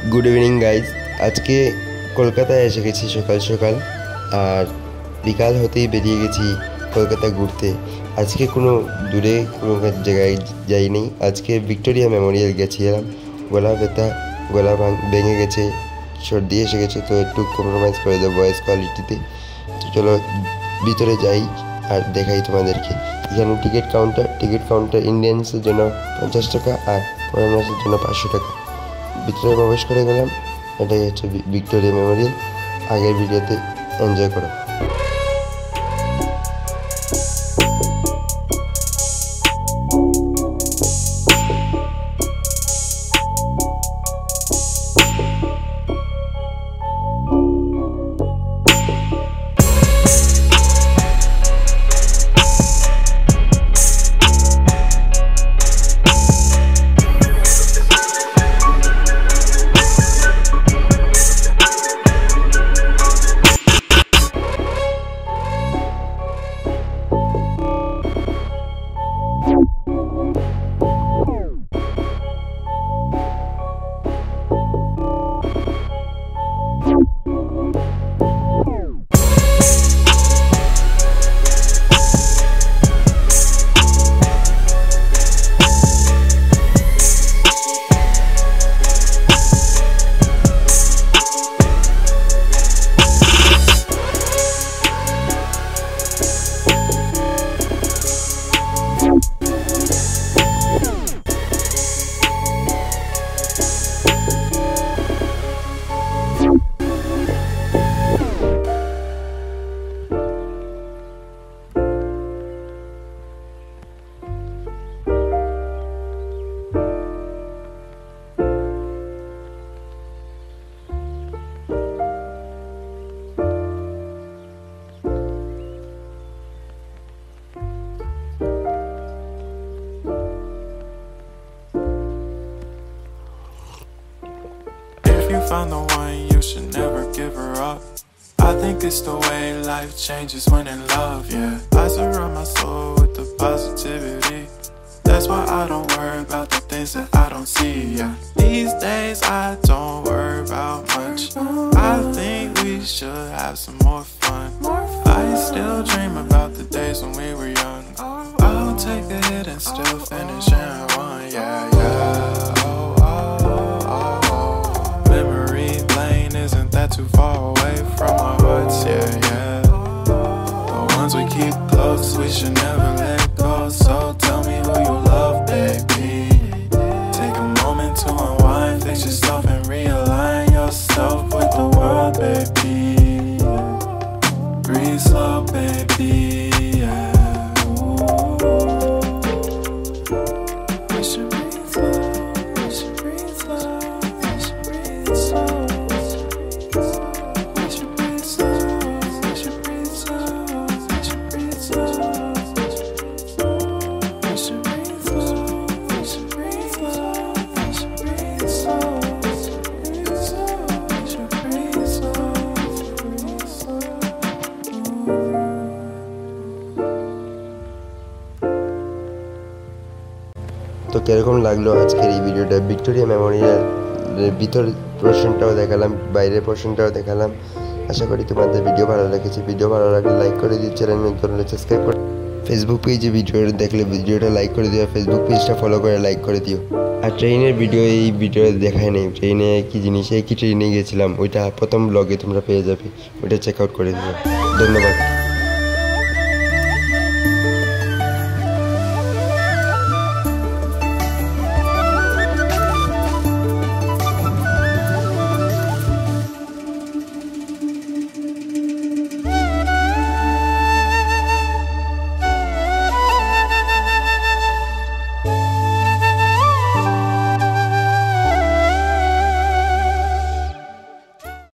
Good evening guys. আজকে কলকাতায় এসে গেছি সকাল সকাল, আর বিকাল হতেই বেরিয়ে গেছি কলকাতা ঘুরতে। আজকে কোনো দূরে কোনো জায়গায় যাইনি। আজকে ভিক্টোরিয়া মেমোরিয়াল গেছিলাম। গলা ব্যথা, গলা ভেঙে গেছে, সর্দি এসে গেছে, তো একটু কম্প্রোমাইজ করে দেবো ভয়েস কোয়ালিটিতে। তো চলো ভিতরে যাই আর দেখাই তোমাদেরকে। এখানে টিকিট কাউন্টার ইন্ডিয়ানসের জন্য 50 টাকা আর ফরেনার্সের জন্য 500 টাকা। ভিতরে প্রবেশ করে গেলাম। এটাই হচ্ছে ভিক্টোরিয়া মেমোরিয়াল। আগের ভিডিওতে এনজয় করো। Found the one, you should never give her up. I think it's the way life changes when in love, yeah. I surround my soul with the positivity. That's why I don't worry about the things that I don't see, yeah. These days I don't worry about much. I think we should have some more fun. I still dream about the days when we were young. I'll take a hit and still finish in one, yeah, yeah. Too far away from our hearts, yeah, yeah. The ones we keep close, we should never let go. So tell me who you love, baby. Take a moment to unwind, fix yourself and realign yourself with the world, baby. Breathe slow, baby, yeah. We should breathe slow, we should breathe slow, we should breathe slow. তো কীরকম লাগলো আজকের এই ভিডিওটা? Victoria Memorial ভিতর পোর্শনটাও দেখালাম, বাইরের পোর্শনটাও দেখালাম। আশা করি তোমাদের ভিডিও ভালো লেগেছে। ভিডিও ভালো লাগলে লাইক করে দিও, চ্যানেল নতুন হলে সাবস্ক্রাইব করে, ফেসবুক পেজে ভিডিওটা দেখলে ভিডিওটা লাইক করে দিও, ফেসবুক পেজটা ফলো করে লাইক করে দিও। আর ট্রেনের ভিডিও এই ভিডিওতে দেখায় নেই, ট্রেনে কি জিনিস, কি ট্রেনে গেছিলাম ওইটা প্রথম ব্লগে তোমরা পেয়ে যাবে, ওইটা চেক আউট করে দিও। ধন্যবাদ।